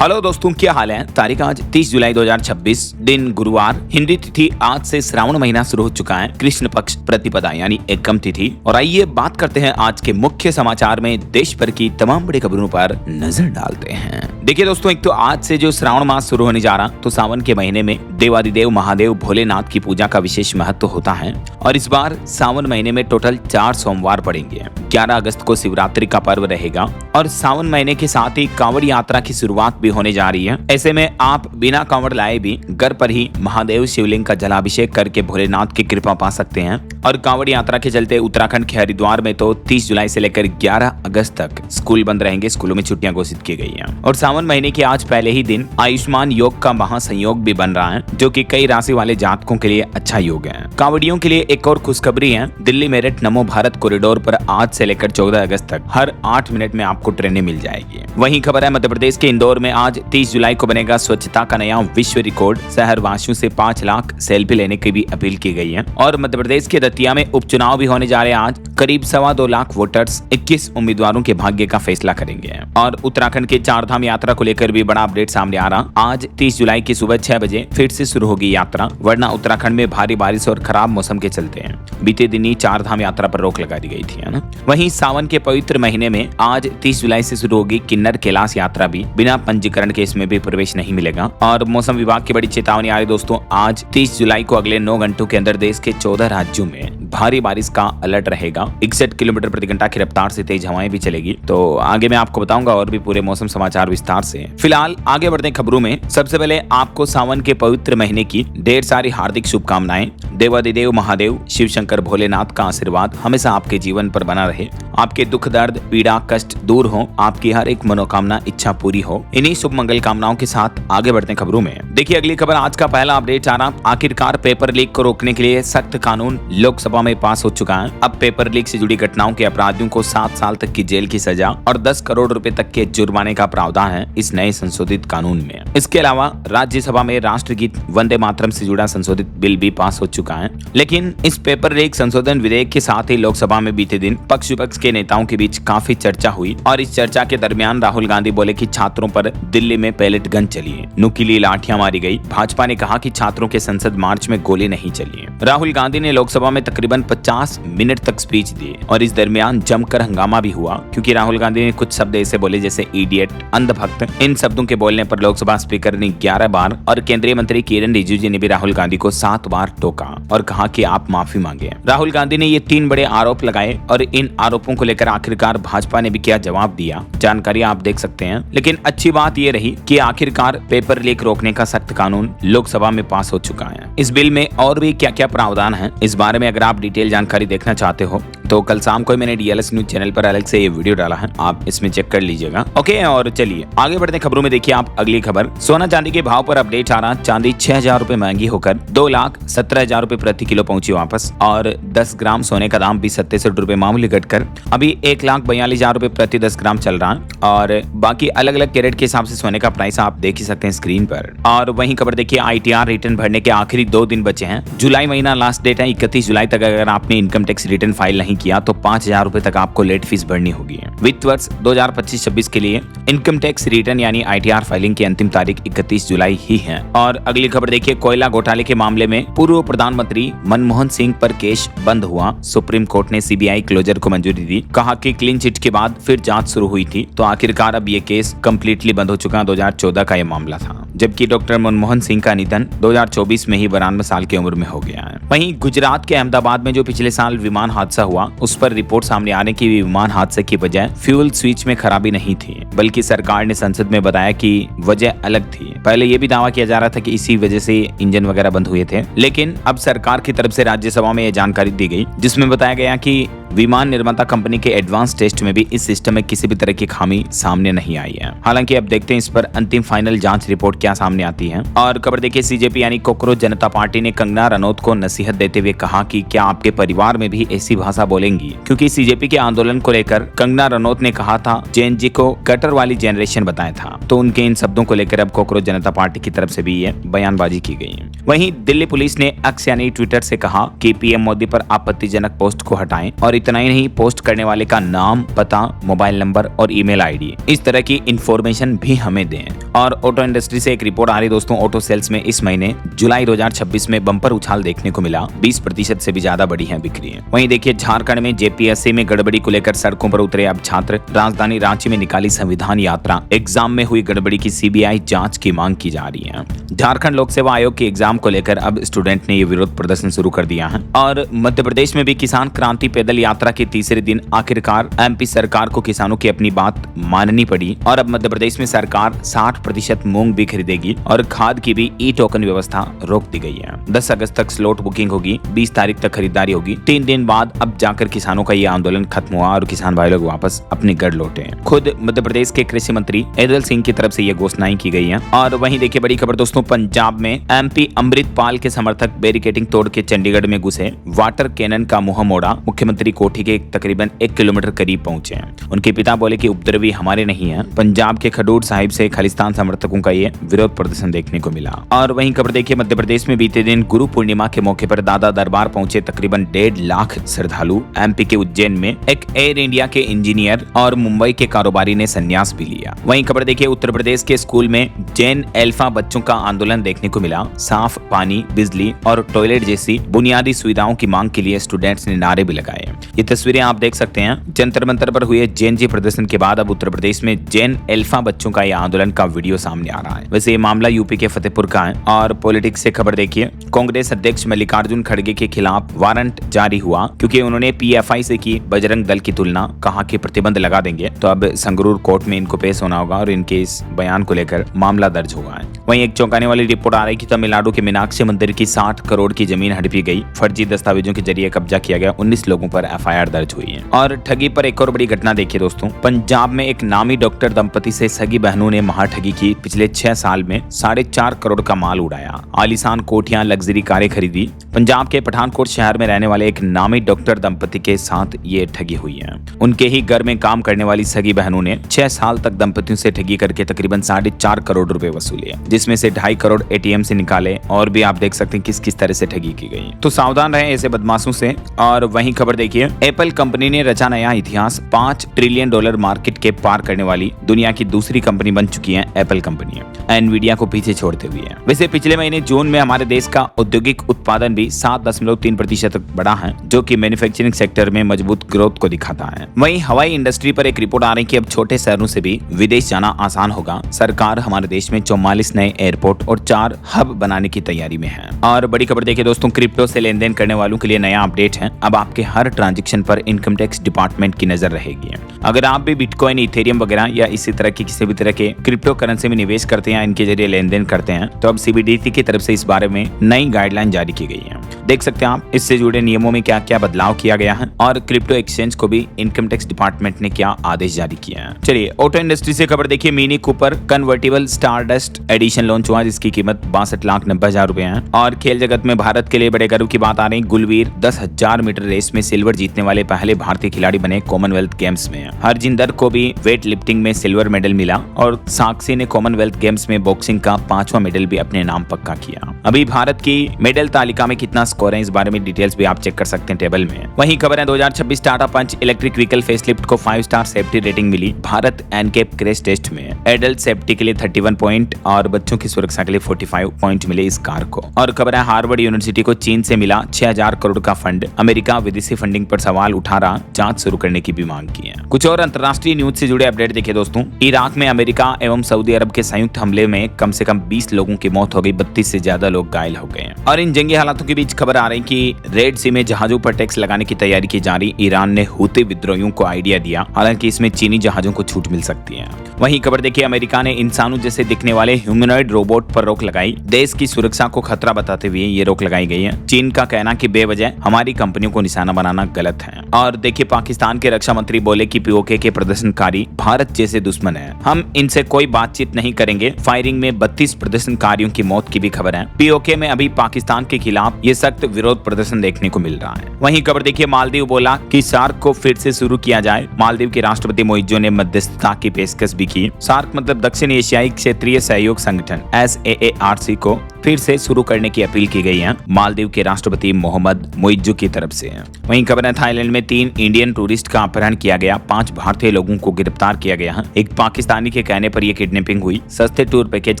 Hello दोस्तों, क्या हाल है। तारीख आज 30 जुलाई 2026, दिन गुरुवार, हिंदी तिथि आज से श्रावण महीना शुरू हो चुका है। कृष्ण पक्ष प्रतिपदा यानी एकम तिथि। और आइए बात करते हैं आज के मुख्य समाचार में देश भर की तमाम बड़ी खबरों पर नजर डालते हैं। देखिए दोस्तों, एक तो आज से जो श्रावण मास शुरू होने जा रहा, तो सावन के महीने में देवादिदेव महादेव भोलेनाथ की पूजा का विशेष महत्व होता है। और इस बार सावन महीने में टोटल 4 सोमवार पड़ेंगे। 11 अगस्त को शिवरात्रि का पर्व रहेगा और सावन महीने के साथ ही कांवड़ यात्रा की शुरुआत भी होने जा रही है। ऐसे में आप बिना कांवड़ लाए भी घर पर ही महादेव शिवलिंग का जलाभिषेक करके भोलेनाथ की कृपा पा सकते हैं। और कांवड़ यात्रा के चलते उत्तराखंड के हरिद्वार में तो 30 जुलाई से लेकर 11 अगस्त तक स्कूल बंद रहेंगे। स्कूलों में छुट्टियां घोषित की गई हैं। और सावन महीने के आज पहले ही दिन आयुष्मान योग का महासंयोग भी बन रहा है, जो कि कई राशि वाले जातकों के लिए अच्छा योग है। कांवड़ियों के लिए एक और खुशखबरी है। दिल्ली मेरठ नमो भारत कॉरिडोर पर आज से लेकर 14 अगस्त तक हर 8 मिनट में आपको ट्रेनें मिल जाएगी। वहीं खबर है मध्य प्रदेश के इंदौर में आज 30 जुलाई को बनेगा स्वच्छता का नया विश्व रिकॉर्ड। शहर वासियों से 5 लाख सेल्फी लेने की भी अपील की गई है। और मध्य प्रदेश के दतिया में उपचुनाव भी होने जा रहे हैं। आज करीब 2.25 लाख वोटर्स 21 उम्मीदवारों के भाग्य का फैसला करेंगे। और उत्तराखंड के 4 धाम यात्रा को लेकर भी बड़ा अपडेट सामने आ रहा। आज 30 जुलाई की सुबह 6 बजे फिर से शुरू होगी यात्रा, वरना उत्तराखंड में भारी बारिश और खराब मौसम के चलते हैं बीते दिन ही 4 धाम यात्रा पर रोक लगा दी गई थी, है ना। वहीं सावन के पवित्र महीने में आज 30 जुलाई से शुरू होगी किन्नर कैलाश यात्रा भी। बिना पंजीकरण के इसमें भी प्रवेश नहीं मिलेगा। और मौसम विभाग की बड़ी चेतावनी आ रही दोस्तों। आज 30 जुलाई को अगले 9 घंटों के अंदर देश के 14 राज्यों में भारी बारिश का अलर्ट रहेगा। 61 किलोमीटर प्रति घंटा की रफ्तार से तेज हवाएं भी चलेगी। तो आगे मैं आपको बताऊंगा और भी पूरे मौसम समाचार विस्तार से। फिलहाल आगे बढ़ते हैं खबरों में। सबसे पहले आपको सावन के पवित्र महीने की ढेर सारी हार्दिक शुभकामनाएं। देवादिदेव महादेव शिव शंकर भोलेनाथ का आशीर्वाद हमेशा आपके जीवन पर बना रहे। आपके दुख दर्द पीड़ा कष्ट दूर हो, आपकी हर एक मनोकामना इच्छा पूरी हो। इन्हीं शुभ मंगल कामनाओं के साथ आगे बढ़ते हैं खबरों में। देखिए अगली खबर आज का पहला अपडेट आ रहा। आखिरकार पेपर लीक को रोकने के लिए सख्त कानून लोकसभा में पास हो चुका है। अब पेपर लीक से जुड़ी घटनाओं के अपराधियों को 7 साल तक की जेल की सजा और 10 करोड़ रुपए तक के जुर्माने का प्रावधान है इस नए संशोधित कानून में। इसके अलावा राज्यसभा में राष्ट्रगीत वंदे मातरम से जुड़ा संशोधित बिल भी पास हो चुका है। लेकिन इस पेपर लीक संशोधन विधेयक के साथ ही लोकसभा में बीते दिन पक्ष विपक्ष के नेताओं के बीच काफी चर्चा हुई। और इस चर्चा के दरमियान राहुल गांधी बोले कि छात्रों पर दिल्ली में पैलेट गन चली है, नुकीली लाठियां मारी गई। भाजपा ने कहा कि छात्रों के संसद मार्च में गोली नहीं चली है। राहुल गांधी ने लोकसभा में तकरीबन 50 मिनट तक स्पीच दी और इस दरमियान जमकर हंगामा भी हुआ, क्योंकि राहुल गांधी ने कुछ शब्द ऐसे बोले जैसे इडियट, अंधभक्त। इन शब्दों के बोलने पर लोकसभा स्पीकर ने 11 बार और केंद्रीय मंत्री किरण रिजिजू ने भी राहुल गांधी को 7 बार टोका और कहा कि आप माफी मांगे। राहुल गांधी ने ये 3 बड़े आरोप लगाए और इन आरोपों को लेकर आखिरकार भाजपा ने भी क्या जवाब दिया, जानकारी आप देख सकते हैं। लेकिन अच्छी बात यह रही कि आखिरकार पेपर लीक रोकने का सख्त कानून लोकसभा में पास हो चुका है। इस बिल में और भी क्या क्या प्रावधान है, इस बारे में अगर आप डिटेल जानकारी देखना चाहते हो तो कल शाम को मैंने डीएलएस न्यूज चैनल पर अलग से ये वीडियो डाला है, आप इसमें चेक कर लीजिएगा। ओके, और चलिए आगे बढ़ते खबरों में। देखिए आप अगली खबर, सोना चांदी के भाव पर अपडेट आ रहा। चांदी 6,000 रुपए महंगी होकर 2,17,000 रुपए प्रति किलो पहुंची वापस। और 10 ग्राम सोने का दाम भी 67 रुपए मामूली घटकर अभी 1,42,000 रुपए प्रति 10 ग्राम चल रहा है। और बाकी अलग अलग कैरेट के हिसाब से सोने का प्राइस आप देख ही सकते हैं स्क्रीन पर। और वहीं खबर देखिए, ITR रिटर्न भरने के आखिरी 2 दिन बचे हैं। जुलाई महीना लास्ट डेट है। 31 जुलाई तक अगर आपने इनकम टैक्स रिटर्न फाइल नहीं किया तो 5,000 रुपए तक आपको लेट फीस भरनी होगी। वित्त वर्ष 2025-26 के लिए इनकम टैक्स रिटर्न यानी ITR फाइलिंग की अंतिम तारीख 31 जुलाई ही है। और अगली खबर देखिए, कोयला घोटाले के मामले में पूर्व प्रधानमंत्री मनमोहन सिंह पर केस बंद हुआ। सुप्रीम कोर्ट ने CBI क्लोजर को मंजूरी दी। कहा कि क्लीन चिट के बाद फिर जांच शुरू हुई थी, तो आखिरकार अब ये केस कंप्लीटली बंद हो चुका। 2014 का ये मामला था, जबकि डॉक्टर मनमोहन सिंह का निधन 2024 में ही 92 साल की उम्र में हो गया है। वहीं गुजरात के अहमदाबाद में जो पिछले साल विमान हादसा हुआ, उस पर रिपोर्ट सामने आने की विमान हादसे की वजह फ्यूल स्विच में खराबी नहीं थी, बल्कि सरकार ने संसद में बताया कि वजह अलग थी। पहले यह भी दावा किया जा रहा था कि इसी वजह से इंजन वगैरह बंद हुए थे, लेकिन अब सरकार की तरफ से राज्यसभा में यह जानकारी दी गई, जिसमें बताया गया कि विमान निर्माता कंपनी के एडवांस टेस्ट में भी इस सिस्टम में किसी भी तरह की खामी सामने नहीं आई है। हालांकि अब देखते हैं इस पर अंतिम फाइनल जांच रिपोर्ट क्या सामने आती है। और खबर देखिए, CJP यानी कॉकरोच जनता पार्टी ने कंगना रनौत को नसीहत देते हुए कहा कि क्या आपके परिवार में भी ऐसी भाषा बोलेंगी, क्योंकि CJP के आंदोलन को लेकर कंगना रनौत ने कहा था JNG को गटर वाली जनरेशन बताया था। तो उनके इन शब्दों को लेकर अब कॉकरोच जनता पार्टी की तरफ से भी ये बयानबाजी की गई है। वहीं दिल्ली पुलिस ने एक्स यानी ट्विटर से कहा कि PM मोदी पर आपत्तिजनक पोस्ट को हटाएं और इतना ही नहीं, पोस्ट करने वाले का नाम, पता, मोबाइल नंबर और ईमेल आईडी, इस तरह की इंफॉर्मेशन भी हमें दें। और ऑटो इंडस्ट्री से एक रिपोर्ट आ रही दोस्तों, ऑटो सेल्स में इस महीने जुलाई 2026 में बम्पर उछाल देखने को मिला, 20% से भी ज्यादा बढ़ी है बिक्री। वहीं देखिए झारखंड में जेपीएससी में गड़बड़ी को लेकर सड़कों पर उतरे अब छात्र, राजधानी रांची में निकाली संविधान यात्रा, एग्जाम में हुई गड़बड़ी की सीबीआई जांच की मांग की जा रही है। झारखंड लोक सेवा आयोग के एग्जाम को लेकर अब स्टूडेंट ने ये विरोध प्रदर्शन शुरू कर दिया है। और मध्य प्रदेश में भी किसान क्रांति पैदल यात्रा के तीसरे दिन आखिरकार एमपी सरकार को किसानों की अपनी बात माननी पड़ी और अब मध्य प्रदेश में सरकार 60% मूंग भी खरीदेगी और खाद की भी ई टोकन व्यवस्था रोक दी गई है। 10 अगस्त तक स्लॉट बुकिंग होगी, 20 तारीख तक खरीदारी होगी। 3 दिन बाद अब जाकर किसानों का ये आंदोलन खत्म हुआ और किसान भाई लोग वापस अपने घर लौटे। खुद मध्य प्रदेश के कृषि मंत्री ऐदल सिंह की तरफ से ये घोषणाएं की गई है। और वहीं देखिए बड़ी खबर दोस्तों, पंजाब में एमपी अमृतपाल के समर्थक बैरिकेडिंग तोड़ के चंडीगढ़ में घुसे, वाटर कैनन का मुंह मोड़ा, मुख्यमंत्री कोठी के तकरीबन 1 किलोमीटर करीब पहुंचे। उनके पिता बोले कि उपद्रवी हमारे नहीं है। पंजाब के खडूर साहिब से खालिस्तान समर्थकों का ये विरोध प्रदर्शन देखने को मिला। और वहीं खबर देखिए मध्य प्रदेश में बीते दिन गुरु पूर्णिमा के मौके पर दादा दरबार पहुंचे तकरीबन 1.5 लाख श्रद्धालु। एमपी के उज्जैन में एक एयर इंडिया के इंजीनियर और मुंबई के कारोबारी ने संन्यास भी लिया। वहीं खबर देखिए उत्तर प्रदेश के स्कूल में जैन अल्फा बच्चों का आंदोलन देखने को मिला। साफ पानी, बिजली और टॉयलेट जैसी बुनियादी सुविधाओं की मांग के लिए स्टूडेंट्स ने नारे भी लगाए। ये तस्वीरें आप देख सकते हैं। जंतर मंतर पर हुए जैन जी प्रदर्शन के बाद अब उत्तर प्रदेश में जैन अल्फा बच्चों का यह आंदोलन का वीडियो सामने आ रहा है। वैसे ये मामला यूपी के फतेहपुर का है। और पॉलिटिक्स से खबर देखिए, कांग्रेस अध्यक्ष मल्लिकार्जुन खड़गे के खिलाफ वारंट जारी हुआ क्योंकि उन्होंने पीएफआई से की बजरंग दल की तुलना, कहा कि प्रतिबंध लगा देंगे। तो अब संगरूर कोर्ट में इनको पेश होना होगा और इनके इस बयान को लेकर मामला दर्ज हुआ है। वहीं एक चौंकाने वाली रिपोर्ट आ रही है कि तमिलनाडु के मीनाक्षी मंदिर की 60 करोड़ की जमीन हड़पी गई। फर्जी दस्तावेजों के जरिए कब्जा किया गया। 19 लोगों पर एफआईआर दर्ज हुई है। और ठगी पर एक और बड़ी घटना देखिए दोस्तों, पंजाब में एक नामी डॉक्टर दंपति से सगी बहनों ने महाठगी की। पिछले 6 साल में 4.5 करोड़ का माल उड़ाया, आलीशान कोठियां, लग्जरी कारें खरीदी। पंजाब के पठानकोट शहर में रहने वाले एक नामी डॉक्टर दंपति के साथ ये ठगी हुई है। उनके ही घर में काम करने वाली सगी बहनों ने 6 साल तक दंपतियों से ठगी करके तकरीबन 4.5 करोड़ रुपए वसूले, जिसमें से 2.5 करोड़ एटीएम से निकाले। और भी आप देख सकते हैं किस किस तरह से ठगी की गई। तो सावधान रहें ऐसे बदमाशों से। और वहीं खबर देखिए, एप्पल कंपनी ने रचा नया इतिहास। $5 ट्रिलियन मार्केट के पार करने वाली दुनिया की दूसरी कंपनी बन चुकी है एप्पल कंपनी, एनवीडिया को पीछे छोड़ते हुए। वैसे पिछले महीने जून में हमारे देश का औद्योगिक उत्पादन भी 7.3% तक बढ़ा है, जो कि मैन्युफैक्चरिंग सेक्टर में मजबूत ग्रोथ को दिखाता है। वहीं हवाई इंडस्ट्री पर एक रिपोर्ट आ रही है कि अब छोटे शहरों से भी विदेश जाना आसान होगा। सरकार हमारे देश में 44 नए एयरपोर्ट और 4 हब बनाने की तैयारी में है। और बड़ी खबर देखिए दोस्तों, क्रिप्टो से लेन देन करने वालों के लिए नया अपडेट है। अब आपके हर ट्रांजेक्शन पर इनकम टैक्स डिपार्टमेंट की नजर रहेगी। अगर आप भी बिटकॉइन, इथेरियम वगैरह या इसी तरह की किसी भी तरह के क्रिप्टो करेंसी में निवेश करते हैं, इनके जरिए लेन देन करते हैं, तो अब सीबीडीटी की तरफ से इस बारे में नई गाइडलाइन जारी की गई है। देख सकते हैं आप इससे जुड़े नियमों में क्या क्या बदलाव किया गया है और क्रिप्टो एक्सचेंज को भी इनकम टैक्स डिपार्टमेंट ने क्या आदेश जारी किया है। चलिए ऑटो इंडस्ट्री से खबर देखिए, mini Cooper convertible stardust edition launch हुआ, जिसकी कीमत 62,90,000 रुपए है। और खेल जगत में भारत के लिए बड़े गर्व की बात आ रही, गुलवीर 10,000 मीटर रेस में सिल्वर जीतने वाले पहले भारतीय खिलाड़ी बने कॉमनवेल्थ गेम्स में। हरजिंदर को भी वेट लिफ्टिंग में सिल्वर मेडल मिला और साक्षी ने कॉमनवेल्थ गेम्स में बॉक्सिंग का 5वां मेडल भी अपने नाम पक्का किया। अभी भारत की मेडल तालिका में कितना स्कोर है, इस बारे में डिटेल्स भी आप चेक कर सकते हैं टेबल में। वहीं खबर है 2026 टाटा पंच इलेक्ट्रिक व्हीकल फेसलिफ्ट को 5 स्टार सेफ्टी रेटिंग मिली। भारत एनकेप क्रैश टेस्ट में एडल्ट सेफ्टी के लिए 31 पॉइंट और बच्चों की सुरक्षा के लिए 45 पॉइंट मिले इस कार को। और खबर है हार्वर्ड यूनिवर्सिटी को चीन से मिला 6,000 करोड़ का फंड। अमेरिका विदेशी फंडिंग पर सवाल उठा रहा, जांच शुरू करने की भी मांग की है। कुछ और अंतर्राष्ट्रीय न्यूज से जुड़े अपडेट देखिए दोस्तों, इराक में अमेरिका एवं सऊदी अरब के संयुक्त हमले में कम से कम 20 लोगों की मौत हो गई, 32 से ज्यादा लोग घायल हो गए। और इन जंगी हालातों के बीच खबर आ रही कि रेड सी में जहाजों पर टैक्स लगाने की तैयारी की जा रही। ईरान ने हूती विद्रोहियों को आइडिया दिया, हालांकि इसमें चीनी जहाजों को छूट मिल सकती है। वहीं खबर देखिए, अमेरिका ने इंसानों जैसे दिखने वाले ह्यूमनॉइड रोबोट पर रोक लगाई। देश की सुरक्षा को खतरा बताते हुए ये रोक लगाई गई है। चीन का कहना कि बेवजह हमारी कंपनियों को निशाना बनाना गलत है। और देखिए, पाकिस्तान के रक्षा मंत्री बोले कि पीओके के प्रदर्शनकारी भारत जैसे दुश्मन है, हम इनसे कोई बातचीत नहीं करेंगे। फायरिंग में 32 प्रदर्शनकारियों की मौत की भी खबर है। पीओके में अभी पाकिस्तान के खिलाफ ये सख्त विरोध प्रदर्शन देखने को मिल रहा है। वहीं खबर देखिए, मालदीव बोला कि सार्क को फिर से शुरू किया जाए। मालदीव के राष्ट्रपति मोइजो ने मध्यस्थता की पेशकश भी की। सार्क मतलब दक्षिण एशियाई क्षेत्रीय सहयोग संगठन SAARC को फिर से शुरू करने की अपील की गई है मालदीव के राष्ट्रपति मोहम्मद मुइज्जू की तरफ से। वहीं खबर है थाईलैंड में 3 इंडियन टूरिस्ट का अपहरण किया गया, 5 भारतीय लोगों को गिरफ्तार किया गया है। एक पाकिस्तानी के कहने पर यह किडनैपिंग हुई, सस्ते टूर पैकेज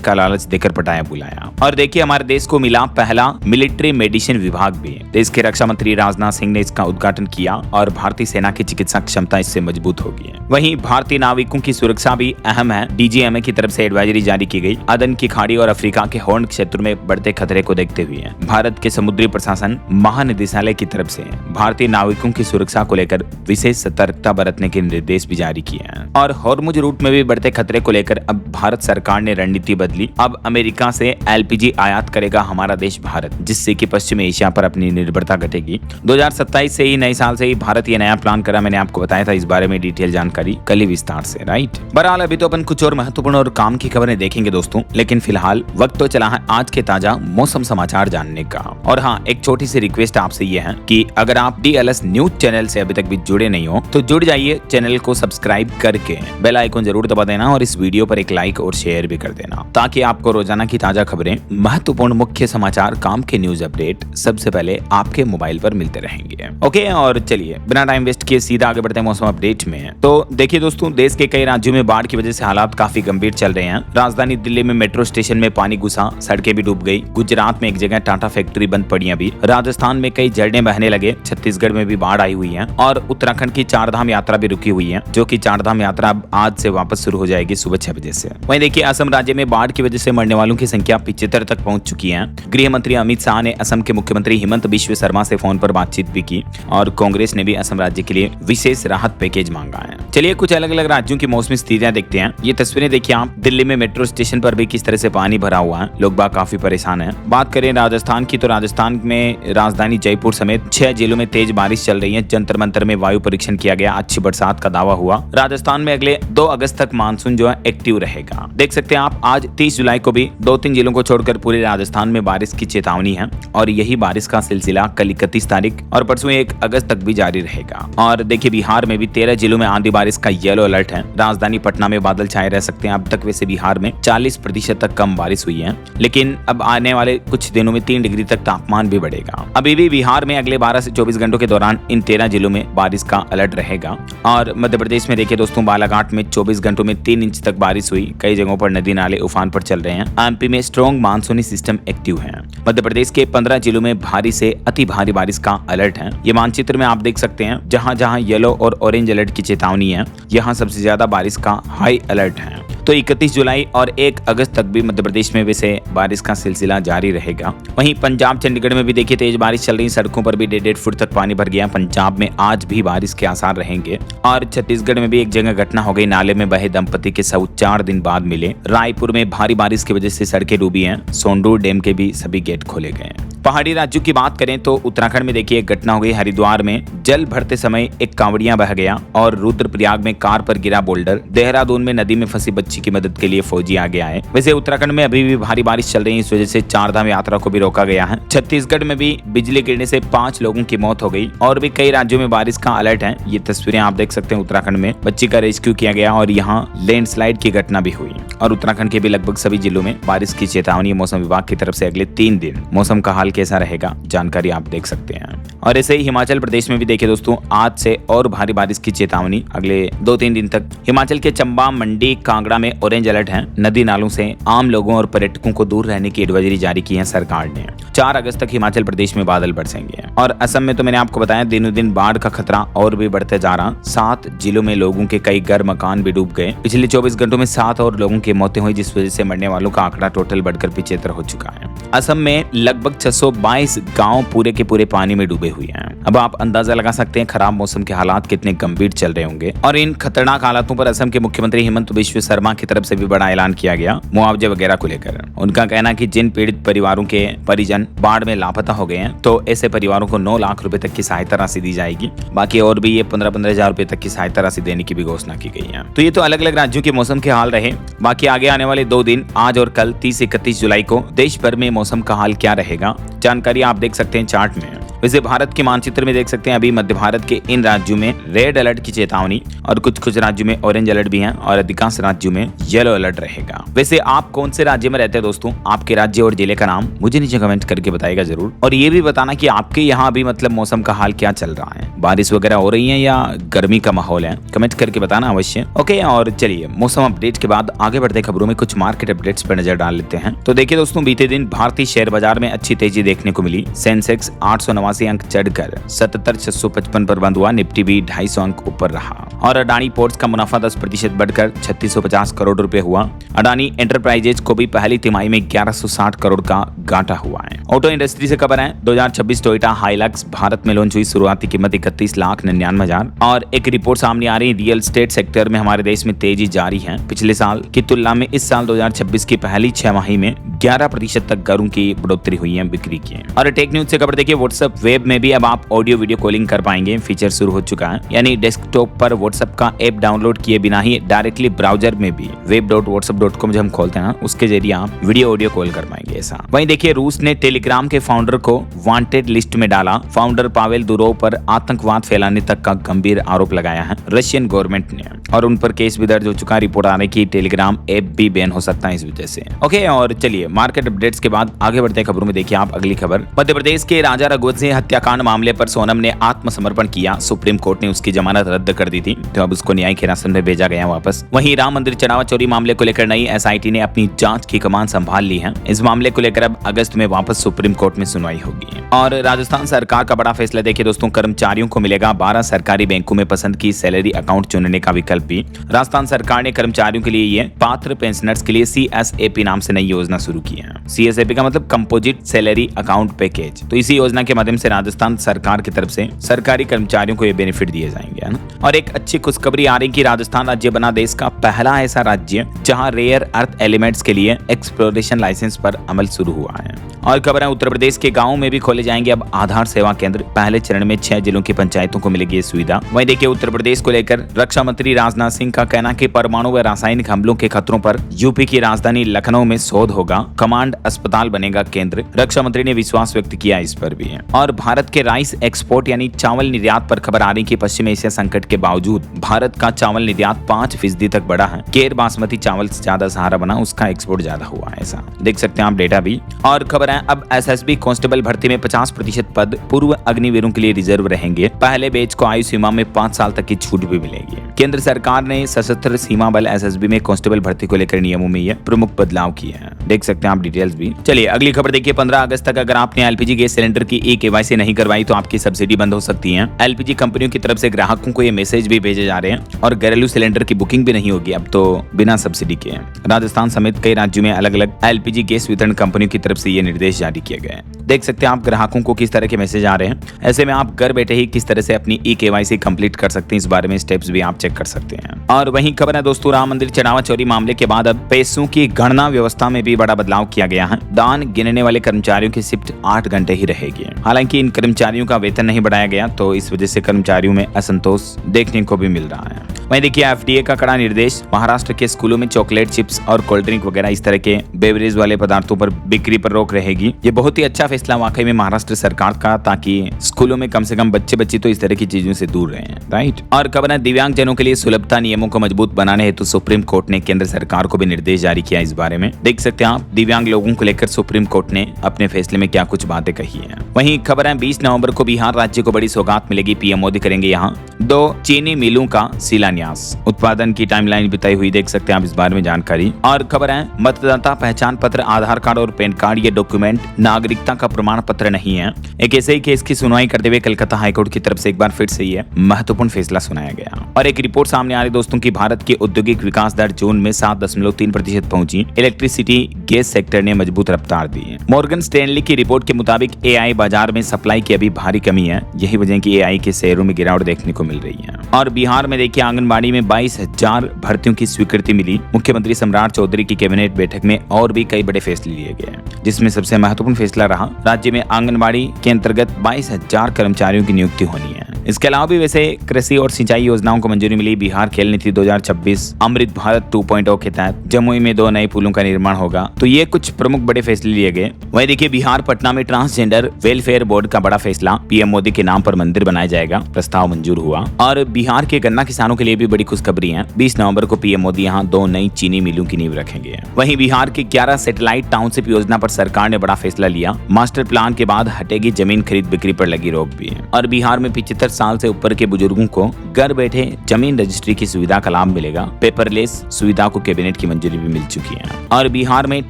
का लालच देकर पटाया बुलाया। और देखिए हमारे देश को मिला पहला मिलिट्री मेडिसिन विभाग भी। देश के रक्षा मंत्री राजनाथ सिंह ने इसका उद्घाटन किया और भारतीय सेना की चिकित्सा क्षमता इससे मजबूत होगी। वहीं भारतीय नाविकों की सुरक्षा भी अहम है। डीजीएमए की तरफ से एडवाइजरी जारी की गई। अदन की खाड़ी और अफ्रीका के हॉर्न क्षेत्र में बढ़ते खतरे को देखते हुए भारत के समुद्री प्रशासन महानिदेशालय की तरफ से भारतीय नाविकों की सुरक्षा को लेकर विशेष सतर्कता बरतने के निर्देश भी जारी किए हैं। और हॉर्मुज रूट में भी बढ़ते खतरे को लेकर अब भारत सरकार ने रणनीति बदली। अब अमेरिका से एलपीजी आयात करेगा हमारा देश भारत, जिससे कि पश्चिम एशिया पर अपनी निर्भरता घटेगी। 2027 से ही नए साल से ही भारत ये नया प्लान करा। मैंने आपको बताया था इस बारे में डिटेल जानकारी कल ही विस्तार से, राइट। बहरहाल अभी तो अपन कुछ और महत्वपूर्ण और काम की खबरें देखेंगे दोस्तों, लेकिन फिलहाल वक्त तो चला है आज के ताजा मौसम समाचार जानने का। और हाँ, एक छोटी सी रिक्वेस्ट आपसे ये है कि अगर आप डीएलएस न्यूज चैनल से अभी तक भी जुड़े नहीं हो तो जुड़ जाइए, चैनल को सब्सक्राइब करके बेल आइकन जरूर दबा देना और इस वीडियो पर एक लाइक और शेयर भी कर देना, ताकि आपको रोजाना की ताजा खबरें, महत्वपूर्ण मुख्य समाचार, काम के न्यूज अपडेट सबसे पहले आपके मोबाइल पर मिलते रहेंगे। ओके, और चलिए बिना टाइम वेस्ट किए सीधा आगे बढ़ते हैं मौसम अपडेट में। तो देखिए दोस्तों, देश के कई राज्यों में बाढ़ की वजह से हालात काफी गंभीर चल रहे हैं। राजधानी दिल्ली में मेट्रो स्टेशन में पानी घुसा, सड़कें भी डूब गई। गुजरात में एक जगह टाटा फैक्ट्री बंद पड़ी अभी। राजस्थान में कई झरने बहने लगे। छत्तीसगढ़ में भी बाढ़ आई हुई है और उत्तराखंड की चारधाम यात्रा भी रुकी हुई है, जो कि चारधाम यात्रा अब आज से वापस शुरू हो जाएगी सुबह 6 बजे से। वहीं देखिए असम राज्य में बाढ़ की वजह से मरने वालों की संख्या 75 तक पहुंच चुकी है। गृह मंत्री अमित शाह ने असम के मुख्यमंत्री हिमंत बिश्व शर्मा से फोन पर बातचीत भी की और कांग्रेस ने भी असम राज्य के लिए विशेष राहत पैकेज मांगा है। चलिए कुछ अलग अलग राज्यों की मौसमी स्थितियां देखते हैं। ये तस्वीरें देखिए आप, दिल्ली में मेट्रो स्टेशन पर भी किस तरह से पानी भरा हुआ है, लोग बाग काफी परेशान हैं। बात करें राजस्थान की तो राजस्थान में राजधानी जयपुर समेत 6 जिलों में तेज बारिश चल रही है। जंतर मंतर में वायु परीक्षण किया गया, अच्छी बरसात का दावा हुआ। राजस्थान में अगले 2 अगस्त तक मानसून जो है एक्टिव रहेगा। देख सकते हैं आप, आज 30 जुलाई को भी 2-3 जिलों को छोड़कर पूरे राजस्थान में बारिश की चेतावनी है और यही बारिश का सिलसिला कल 31 तारीख और परसों 1 अगस्त तक भी जारी रहेगा। और देखिए बिहार में भी 13 जिलों में आंधी बारिश का येलो अलर्ट है। राजधानी पटना में बादल छाए रह सकते हैं। अब तक वैसे बिहार में 40% तक कम बारिश हुई है, लेकिन अब आने वाले कुछ दिनों में 3 डिग्री तक तापमान भी बढ़ेगा। अभी भी बिहार में अगले 12 से 24 घंटों के दौरान इन 13 जिलों में बारिश का अलर्ट रहेगा। और मध्य प्रदेश में देखिए दोस्तों, बालाघाट में 24 घंटों में 3 इंच तक बारिश हुई। कई जगहों पर नदी नाले उफान पर चल रहे हैं। एमपी में स्ट्रॉन्ग मानसूनी सिस्टम एक्टिव है। मध्य प्रदेश के 15 जिलों में भारी से अति भारी बारिश का अलर्ट है। ये मानचित्र में आप देख सकते हैं, जहां जहां येलो और ऑरेंज अलर्ट की चेतावनी है, यहां सबसे ज्यादा बारिश का हाई अलर्ट है। तो 31 जुलाई और 1 अगस्त तक भी मध्य प्रदेश में वैसे बारिश का सिलसिला जारी रहेगा। वहीं पंजाब चंडीगढ़ में भी देखिए तेज बारिश चल रही, सड़कों पर भी 1.5 फुट तक पानी भर गया। पंजाब में आज भी बारिश के आसार रहेंगे। और छत्तीसगढ़ में भी एक जगह घटना हो गई, नाले में बहे दंपति के शव 4 दिन बाद मिले। रायपुर में भारी बारिश की वजह से सड़कें डूबी हैं। सोंडूर डैम के भी सभी गेट खोले गए। पहाड़ी राज्यों की बात करें तो उत्तराखंड में देखिए एक घटना हो गई। हरिद्वार में जल भरते समय एक कांवड़िया बह गया और रुद्रप्रयाग में कार पर गिरा बोल्डर। देहरादून में नदी में फंसी बच्ची की मदद के लिए फौजी आगे आए। वैसे उत्तराखंड में अभी भी भारी बारिश चल रही है, इस वजह से चारधाम यात्रा को भी रोका गया है। छत्तीसगढ़ में भी बिजली गिरने से 5 लोगों की मौत हो गई और भी कई राज्यों में बारिश का अलर्ट है। ये तस्वीरें आप देख सकते हैं, उत्तराखंड में बच्ची का रेस्क्यू किया गया और यहाँ लैंडस्लाइड की घटना भी हुई। और उत्तराखंड के भी लगभग सभी जिलों में बारिश की चेतावनी मौसम विभाग की तरफ से अगले 3 दिन। मौसम का हाल कैसा रहेगा जानकारी आप देख सकते हैं। और ऐसे ही हिमाचल प्रदेश में भी देखिए दोस्तों, आज से और भारी बारिश की चेतावनी अगले 2-3 दिन तक। हिमाचल के चंबा, मंडी, कांगड़ा में ऑरेंज अलर्ट है। नदी नालों से आम लोगों और पर्यटकों को दूर रहने की एडवाइजरी जारी की है सरकार ने। 4 अगस्त तक हिमाचल प्रदेश में बादल बरसेंगे। और असम में तो मैंने आपको बताया दिनों दिन बाढ़ का खतरा और भी बढ़ते जा रहा। 7 जिलों में लोगों के कई घर मकान भी डूब गए। पिछले 24 घंटों में 7 और लोगों की मौतें हुई, जिस वजह से मरने वालों का आंकड़ा टोटल बढ़कर 75 हो चुका है। असम में लगभग 622 गांव पूरे के पूरे पानी में डूबे हुए हैं। अब आप अंदाजा लगा सकते हैं खराब मौसम के हालात कितने गंभीर चल रहे होंगे। और इन खतरनाक हालातों पर असम के मुख्यमंत्री हिमंत बिश्व शर्मा की तरफ से भी बड़ा ऐलान किया गया मुआवजे वगैरह को लेकर। उनका कहना कि जिन पीड़ित परिवारों के परिजन बाढ़ में लापता हो गए हैं, तो ऐसे परिवारों को 9 लाख रुपए तक की सहायता राशि दी जाएगी। बाकी और भी ये 15-15 हजार रुपए तक की सहायता राशि देने की भी घोषणा की गई है। तो ये तो अलग अलग राज्यों के मौसम के हाल रहे। बाकी आगे आने वाले 2 दिन, आज और कल 30-31 जुलाई को देश भर में मौसम का हाल क्या रहेगा जानकारी आप देख सकते हैं चार्ट में। वैसे भारत के मानचित्र में देख सकते हैं अभी मध्य भारत के इन राज्यों में रेड अलर्ट की चेतावनी और कुछ राज्यों में ऑरेंज अलर्ट भी है और अधिकांश राज्यों में येलो अलर्ट रहेगा। वैसे आप कौन से राज्य में रहते हैं दोस्तों, आपके राज्य और जिले का नाम मुझे नीचे कमेंट करके बताइएगा जरूर, और ये भी बताना कि आपके यहाँ अभी मतलब मौसम का हाल क्या चल रहा है, बारिश वगैरह हो रही है या गर्मी का माहौल है, कमेंट करके बताना अवश्य। ओके, और चलिए मौसम अपडेट के बाद आगे बढ़ते खबरों में कुछ मार्केट अपडेट्स पर नजर डाल लेते हैं। तो देखिए दोस्तों, बीते दिन भारतीय शेयर बाजार में अच्छी तेजी देखने को मिली। सेंसेक्स 889 अंक चढ़कर 77,655 पर बंद हुआ। निफ्टी भी 250 अंक ऊपर रहा और अडानी पोर्ट्स का मुनाफा 10% बढ़कर 3650 करोड़ रुपए हुआ। अडानी एंटरप्राइजेज को भी पहली तिमाही में 1160 करोड़ का घाटा हुआ है। ऑटो इंडस्ट्री से खबर है, 2026 टोयोटा हाइलक्स भारत में लॉन्च हुई। शुरुआती कीमत 31,99,000 और एक रिपोर्ट सामने आ रही है, रियल एस्टेट सेक्टर में हमारे देश में तेजी जारी है। पिछले साल की तुलना में इस साल 2026 की पहली 6 माही में 11% तक घरों की बढ़ोतरी हुई है बिक्री की। और टेक न्यूज से खबर देखिए, व्हाट्सएप वेब में भी अब आप ऑडियो वीडियो कॉलिंग कर पाएंगे, फीचर शुरू हो चुका है। यानी डेस्कटॉप पर व्हाट्सएप का ऐप डाउनलोड किए बिना ही डायरेक्टली ब्राउजर में भी web.whatsapp.com जब हम खोलते हैं उसके जरिए आप वीडियो ऑडियो कॉल कर पाएंगे ऐसा। वहीं देखिए, रूस ने टेलीग्राम के फाउंडर को वांटेड लिस्ट में डाला। फाउंडर पावेल दुरोव पर आतंकवाद फैलाने तक का गंभीर आरोप लगाया है रशियन गवर्नमेंट ने और उन पर केस भी दर्ज हो चुका है। रिपोर्ट आ रही कि टेलीग्राम ऐप भी बैन हो सकता है इस वजह से। ओके, और चलिए मार्केट अपडेट्स के बाद आगे बढ़ते हैं खबरों में। देखिए आप अगली खबर, मध्य प्रदेश के राजा रघुवंश सिंह हत्याकांड मामले पर सोनम ने आत्मसमर्पण किया। सुप्रीम कोर्ट ने उसकी जमानत रद्द कर दी थी, तो अब उसको न्यायिक हिरासत में भेजा गया वापस। वहीं राम मंदिर चढ़ावा चोरी मामले को लेकर नई एसआईटी ने अपनी जांच की कमान संभाल ली है। इस मामले को लेकर अब अगस्त में वापस सुप्रीम कोर्ट में सुनवाई होगी। और राजस्थान सरकार का बड़ा फैसला देखिए दोस्तों, कर्मचारियों को मिलेगा 12 सरकारी बैंकों में पसंद की सैलरी अकाउंट चुनने का विकल्प भी। राजस्थान सरकार ने कर्मचारियों के लिए ये पात्र पेंशनर्स के लिए CSAP नाम से नई योजना शुरू की है। CSAP का मतलब कंपोजिट सैलरी अकाउंट पैकेज। तो इसी योजना के माध्यम से राजस्थान सरकार की तरफ से सरकारी कर्मचारियों को ये बेनिफिट दिए जाएंगे, है ना। और एक अच्छी खुशखबरी आ रही कि राजस्थान राज्य बना देश का पहला ऐसा राज्य जहां रेयर अर्थ एलिमेंट्स के लिए एक्सप्लोरेशन लाइसेंस पर अमल शुरू हुआ है। और खबर है, उत्तर प्रदेश के गांवों में भी खोले जाएंगे अब आधार सेवा केंद्र। पहले चरण में 6 जिलों की पंचायतों को मिलेगी ये सुविधा। वहीं देखिए, उत्तर प्रदेश को लेकर रक्षा मंत्री राजनाथ सिंह का कहना कि परमाणु व रासायनिक हमलों के खतरों पर यूपी की राजधानी लखनऊ में शोध होगा, कमांड अस्पताल बनेगा केंद्र। रक्षा मंत्री ने विश्वास व्यक्त किया इस पर भी है। और भारत के राइस एक्सपोर्ट यानी चावल निर्यात पर खबर आ रही कि पश्चिम एशिया संकट के बावजूद भारत का चावल निर्यात 5% तक बढ़ा है। केर बासमती चावल से ज्यादा सहारा बना, उसका एक्सपोर्ट ज्यादा हुआ है, ऐसा देख सकते हैं आप डेटा भी। और खबर है, अब SSB कांस्टेबल भर्ती में 50% पद पूर्व अग्निवीरों के लिए रिजर्व रहेंगे। पहले बैच को आयु सीमा में 5 साल तक की छूट भी मिलेगी। केंद्र सरकार ने सशस्त्र सीमा बल SSB में कांस्टेबल भर्ती को लेकर नियमों में यह प्रमुख बदलाव किए हैं, देख सकते हैं आप डिटेल्स भी। चलिए अगली खबर देखिए, 15 अगस्त तक अगर आपने LPG गैस सिलेंडर की KYC नहीं करवाई तो आपकी सब्सिडी बंद हो सकती है। LPG कंपनियों की तरफ से ग्राहकों को ये मैसेज भी भेजे जा रहे हैं और घरेलू सिलेंडर की बुकिंग भी नहीं होगी अब तो बिना सब्सिडी के। राजस्थान समेत कई राज्यों में अलग अलग LPG गैस वितरण कंपनियों की तरफ से ये निर्देश जारी किए गए। देख सकते हैं आप ग्राहकों को किस तरह के मैसेज आ रहे हैं। ऐसे में आप घर बैठे ही किस तरह से अपनी KYC कंप्लीट कर सकते हैं, इस बारे में स्टेप्स भी आप चेक कर सकते हैं। और वहीं खबर है दोस्तों, राम मंदिर चढ़ावा चोरी मामले के बाद अब पैसों की गणना व्यवस्था में भी बड़ा बदलाव किया गया है। दान गिनने वाले कर्मचारियों की शिफ्ट 8 घंटे ही रहेगी। हालांकि इन कर्मचारियों का वेतन नहीं बढ़ाया गया, तो इस वजह से कर्मचारियों में असंतोष देखने को भी मिल रहा है। वहीं देखिए, FDA का कड़ा निर्देश, महाराष्ट्र के स्कूलों में चॉकलेट, चिप्स और कोल्ड ड्रिंक वगैरह इस तरह के बेवरेज वाले पदार्थों पर बिक्री पर रोक रहेगी। ये बहुत ही अच्छा फैसला वाकई में महाराष्ट्र सरकार का, ताकि स्कूलों में कम से कम बच्चे तो इस तरह की चीजों से दूर रहे, राइट। और खबर है, दिव्यांग जनों के लिए सुलभता नियमों को मजबूत बनाने हेतु सुप्रीम कोर्ट ने केंद्र सरकार को भी निर्देश जारी किया। इस बारे में देख सकते हैं आप, दिव्यांग लोगों को लेकर सुप्रीम कोर्ट ने अपने फैसले में क्या कुछ बातें कही है। वहीं खबर है, 20 नवंबर को बिहार राज्य को बड़ी सौगात मिलेगी। PM मोदी करेंगे यहाँ 2 चीनी मिलों का शिलान्यास। उत्पादन की टाइमलाइन बताई हुई, देख सकते हैं आप इस बारे में जानकारी। और खबर है, मतदाता पहचान पत्र, आधार कार्ड और पैन कार्ड ये डॉक्यूमेंट नागरिकता का प्रमाण पत्र नहीं है। एक ऐसे ही केस की सुनवाई करते हुए कलकत्ता हाईकोर्ट की तरफ से एक बार फिर से ये महत्वपूर्ण फैसला सुनाया गया। और एक रिपोर्ट सामने आ रही दोस्तों की भारत की औद्योगिक विकास दर जून में 7.3% पहुंची। इलेक्ट्रिसिटी गैस सेक्टर ने मजबूत रफ्तार दी। मॉर्गन स्टैनली की रिपोर्ट के मुताबिक AI बाजार में सप्लाई की अभी भारी कमी है। यही वजह की AI के शेयरों में गिरावट देखने को मिल रही है। और बिहार में देखिए, आंगनबाड़ी में 22,000 भर्तियों की स्वीकृति मिली। मुख्यमंत्री सम्राट चौधरी की कैबिनेट बैठक में और भी कई बड़े फैसले लिए गए, जिसमें सबसे महत्वपूर्ण फैसला रहा राज्य में आंगनबाड़ी के अंतर्गत 22,000 कर्मचारियों की नियुक्ति होनी है। इसके अलावा भी वैसे कृषि और सिंचाई योजनाओं को मंजूरी मिली। बिहार खेल नीति 2026, अमृत भारत 2.0 के तहत जमुई में 2 नए पुलों का निर्माण होगा। तो ये कुछ प्रमुख बड़े फैसले लिए गए। वहीं देखिए बिहार पटना में ट्रांसजेंडर वेलफेयर बोर्ड का बड़ा फैसला, पीएम मोदी के नाम पर मंदिर बनाया जाएगा, प्रस्ताव मंजूर हुआ। और बिहार के गन्ना किसानों के लिए भी बड़ी खुशखबरी है। 20 नवंबर को पीएम मोदी यहाँ 2 नई चीनी मिलों की नींव रखेंगे। वहीं बिहार की 11 सैटेलाइट टाउनशिप योजना पर सरकार ने बड़ा फैसला लिया। मास्टर प्लान के बाद हटेगी जमीन खरीद बिक्री पर लगी रोक भी है। और बिहार में 75 साल से ऊपर के बुजुर्गों को घर बैठे जमीन रजिस्ट्री की सुविधा का लाभ मिलेगा। पेपरलेस सुविधा को कैबिनेट की मंजूरी भी मिल चुकी है। और बिहार में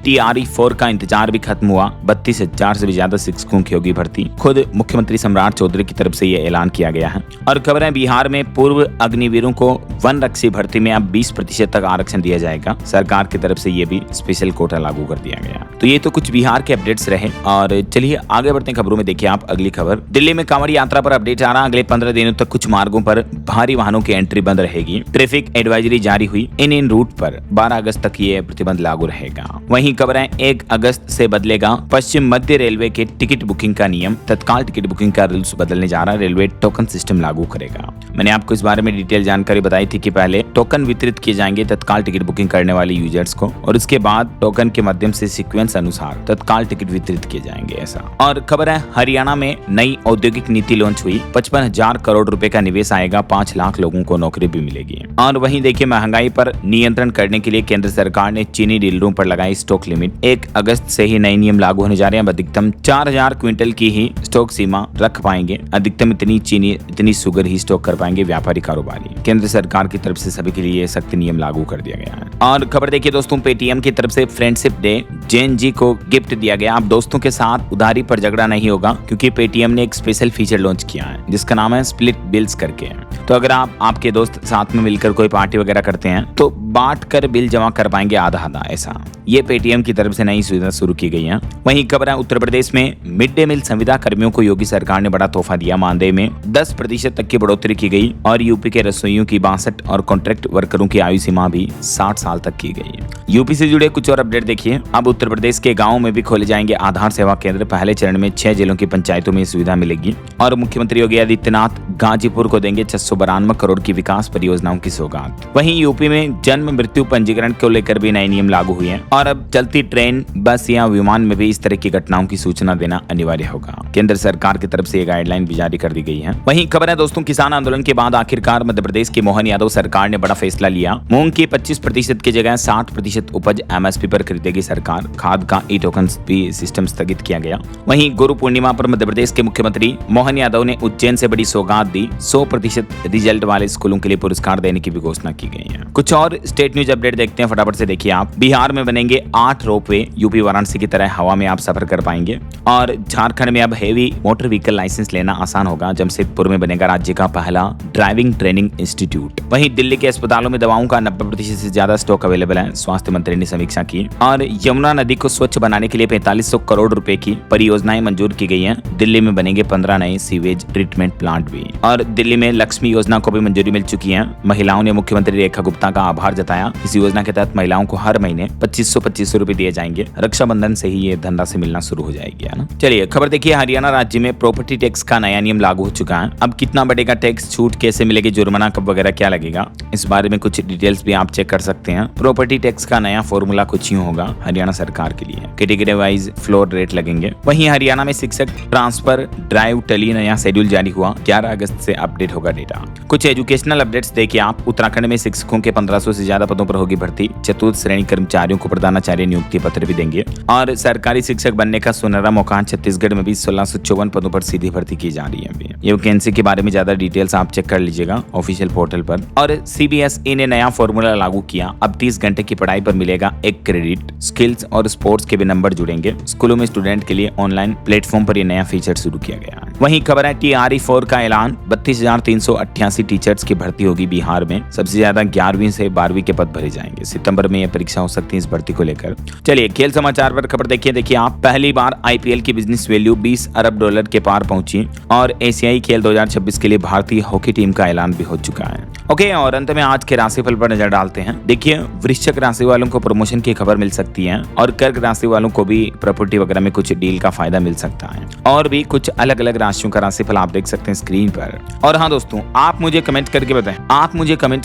TRE-4 का इंतजार भी खत्म हुआ। 32,000 से भी ज्यादा शिक्षकों की होगी भर्ती। खुद मुख्यमंत्री सम्राट चौधरी की तरफ से यह ऐलान किया गया है। और खबर है बिहार में पूर्व अग्निवीरों को वन रक्षी भर्ती में अब 20% तक आरक्षण दिया जाएगा। सरकार की तरफ से ये भी स्पेशल कोटा लागू कर दिया गया। तो ये तो कुछ बिहार के अपडेट्स रहे। और चलिए आगे बढ़ते हैं खबरों में। देखिए आप अगली खबर, दिल्ली में कांवड़ यात्रा पर अपडेट आ रहा। अगले 15 दिनों तक कुछ मार्गों पर भारी वाहनों की एंट्री बंद रहेगी। ट्रैफिक एडवाइजरी जारी हुई। इन रूट पर 12 अगस्त तक ये प्रतिबंध लागू रहेगा। वहीं खबर है 1 अगस्त से बदलेगा पश्चिम मध्य रेलवे के टिकट बुकिंग का नियम। तत्काल टिकट बुकिंग का रूल्स बदलने जा रहा है। रेलवे टोकन सिस्टम लागू करेगा। मैंने आपको इस बारे में डिटेल जानकारी बताई थी कि पहले टोकन वितरित किए जाएंगे तत्काल टिकट बुकिंग करने वाले यूजर्स को, और इसके बाद टोकन के माध्यम से सीक्वेंस अनुसार तत्काल टिकट वितरित किए जाएंगे ऐसा। और खबर है हरियाणा में नई औद्योगिक नीति लॉन्च हुई। 55,000 करोड़ रुपए का निवेश आएगा। 5 लाख लोगों को नौकरी भी मिलेगी। और वहीं देखिए महंगाई पर नियंत्रण करने के लिए केंद्र सरकार ने चीनी डीलरों पर लगाई स्टॉक लिमिट। 1 अगस्त से ही नए नियम लागू होने जा रहे हैं। अधिकतम 4,000 क्विंटल की ही स्टॉक सीमा रख पाएंगे। अधिकतम इतनी चीनी इतनी शुगर ही स्टॉक कर पाएंगे व्यापारी कारोबारी। केंद्र सरकार की तरफ से सभी के लिए सख्त नियम लागू कर दिया गया है। और खबर देखिए दोस्तों, पेटीएम की तरफ से फ्रेंडशिप डे जैन जी को गिफ्ट दिया गया। अब दोस्तों के साथ उधारी पर झगड़ा नहीं होगा, क्योंकि पेटीएम ने एक स्पेशल फीचर लॉन्च किया है जिसका नाम है स्प्लिट बिल्स करके। तो अगर आप आपके दोस्त साथ में मिलकर कोई पार्टी वगैरह करते हैं तो बांट कर बिल जमा कर पाएंगे आधा आधा ऐसा। ये पेटीएम की तरफ से नई सुविधा शुरू की गई है। वहीं खबर है उत्तर प्रदेश में मिड डे मील संविदा कर्मियों को योगी सरकार ने बड़ा तोहफा दिया। मानदेय में 10% तक की बढ़ोतरी की गई। और यूपी के रसोइयों की 62 और कॉन्ट्रैक्ट वर्करों की आयु सीमा भी 60 साल तक की गई है। यूपी से जुड़े कुछ और अपडेट देखिए। अब उत्तर प्रदेश के गाँव में भी खोले जाएंगे आधार सेवा केंद्र। पहले चरण में 6 जिलों की पंचायतों में सुविधा मिलेगी। और मुख्यमंत्री योगी आदित्यनाथ गाजीपुर को देंगे 692 करोड़ की विकास परियोजनाओं की सौगात। वहीं यूपी में जन्म मृत्यु पंजीकरण को लेकर भी नए नियम लागू हुए हैं। और अब चलती ट्रेन, बस या विमान में भी इस तरह की घटनाओं की सूचना देना अनिवार्य होगा। केंद्र सरकार की तरफ से ये गाइडलाइन भी जारी कर दी गई है। वहीं खबर है दोस्तों, किसान आंदोलन के बाद आखिरकार मध्य प्रदेश की मोहन यादव सरकार ने बड़ा फैसला लिया। मूंग की 25% की जगह 60% उपज MSP पर खरीदेगी सरकार। खाद का ई-टोकन भी सिस्टम स्थगित किया गया। वहीं गुरु पूर्णिमा पर मध्य प्रदेश के मुख्यमंत्री मोहन यादव ने उज्जैन से बड़ी सौगात दी। 100% रिजल्ट वाले स्कूलों के लिए पुरस्कार देने की भी घोषणा की गई है। कुछ और स्टेट न्यूज अपडेट देखते हैं फटाफट से। देखिए आप, बिहार में बनेंगे 8 रोपवे। यूपी वाराणसी की तरह हवा में आप सफर कर पाएंगे। और झारखंड में अब हेवी मोटर व्हीकल लाइसेंस लेना आसान होगा। जमशेदपुर में बनेगा राज्य का पहला ड्राइविंग ट्रेनिंग इंस्टीट्यूट। वहीं दिल्ली के अस्पतालों में दवाओं का 90% से ज्यादा स्टॉक अवेलेबल है। स्वास्थ्य मंत्री ने समीक्षा की। और यमुना नदी को स्वच्छ बनाने के लिए 4500 करोड़ रुपए की परियोजनाएं मंजूर की गई हैं। दिल्ली में बनेंगे 15 नए सीवेज ट्रीटमेंट प्लांट भी। और दिल्ली में लक्ष्मी योजना को भी मंजूरी मिल चुकी है। महिलाओं ने मुख्यमंत्री रेखा गुप्ता का आभार जताया। इस योजना के तहत महिलाओं को हर महीने 2500 रुपए दिए जाएंगे। रक्षाबंधन से ही ये धनराशि मिलना शुरू हो जाएगी, है ना। चलिए खबर देखिए, हरियाणा राज्य में प्रॉपर्टी टैक्स का नया नियम लागू हो चुका है। अब कितना बढ़ेगा टैक्स, छूट कैसे मिलेगी, जुर्माना कब वगैरह क्या लगेगा, इस बारे में कुछ डिटेल्स भी आप चेक कर सकते हैं। प्रॉपर्टी टैक्स का नया फॉर्मूला कुछ यूं होगा हरियाणा सरकार के लिए। कैटेगरी वाइज फ्लोर रेट लगेंगे। वहीं हरियाणा में शिक्षक ट्रांसफर ड्राइव टली नया शेड्यूल जारी हुआ। 11 अगस्त से अपडेट होगा डेटा। कुछ एजुकेशनल अपडेट्स देखिए आप। उत्तराखंड में शिक्षकों के 1500 से ज्यादा पदों पर होगी भर्ती। चतुर्थ श्रेणी कर्मचारियों को प्रधानाचार्य नियुक्ति पत्र भी देंगे। और सरकारी शिक्षक बनने का सुनहरा मौका। छत्तीसगढ़ में भी 1654 पदों पर सीधी भर्ती की जा रही है। ये वैकेंसी के बारे में ज्यादा डिटेल्स आप चेक कर लीजिएगा ऑफिशियल पोर्टल पर। और CBSE ने नया फॉर्मूला लागू किया। अब 30 घंटे की पढ़ाई पर मिलेगा 1 क्रेडिट। स्किल्स और स्पोर्ट्स के भी नंबर जुड़ेंगे। स्कूलों में स्टूडेंट के लिए ऑनलाइन प्लेटफॉर्म पर ये नया फीचर शुरू किया गया है। वहीं खबर है TRE-4 का ऐलान। 32,388 टीचर्स की भर्ती होगी बिहार में। सबसे ज्यादा 11वीं से 12वीं के पद भरे जाएंगे। सितंबर में यह परीक्षा हो सकती है इस भर्ती को लेकर। चलिए खेल समाचार पर खबर देखिए आप। पहली बार IPL की बिजनेस वैल्यू $20 अरब के पार पहुंची। और एशियाई खेल 2026 के लिए भारतीय हॉकी टीम का ऐलान भी हो चुका है। ओके, और अंत में आज के राशिफल पर नजर डालते हैं। देखिए, वृश्चिक राशि वालों को प्रमोशन की खबर मिल सकती है और कर्क राशि वालों को भी प्रॉपर्टी वगैरह में कुछ डील का फायदा मिल सकता है। और भी कुछ अलग अलग राशियों का राशिफल आप देख सकते हैं स्क्रीन पर। और हाँ दोस्तों, आप मुझे कमेंट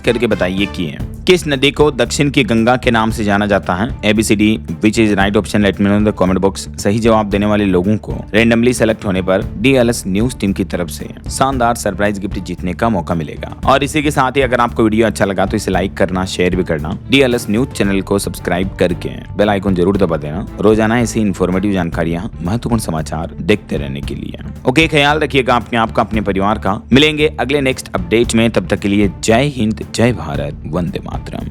करके बताइए कि किस नदी को दक्षिण की गंगा के नाम से जाना जाता है। ABCD which is right option, let me know in the comment box. सही जवाब देने वाले लोगों को रेंडमली सेलेक्ट होने पर DLS न्यूज टीम की तरफ से शानदार सरप्राइज गिफ्ट जीतने का मौका मिलेगा। और इसी के साथ ही अगर आपको वीडियो अच्छा लगा तो इसे लाइक करना, शेयर भी करना, DLS न्यूज चैनल को सब्सक्राइब करके बेल आइकन जरूर दबा देना रोजाना ऐसी इन्फॉर्मेटिव जानकारियां, महत्वपूर्ण समाचार देखते रहने के लिए। ओके, ख्याल रखिएगा अपने आप का, अपने परिवार का। मिलेंगे अगले नेक्स्ट अपडेट में, तब तक के लिए जय हिंद, जय भारत, वंदे मातरम।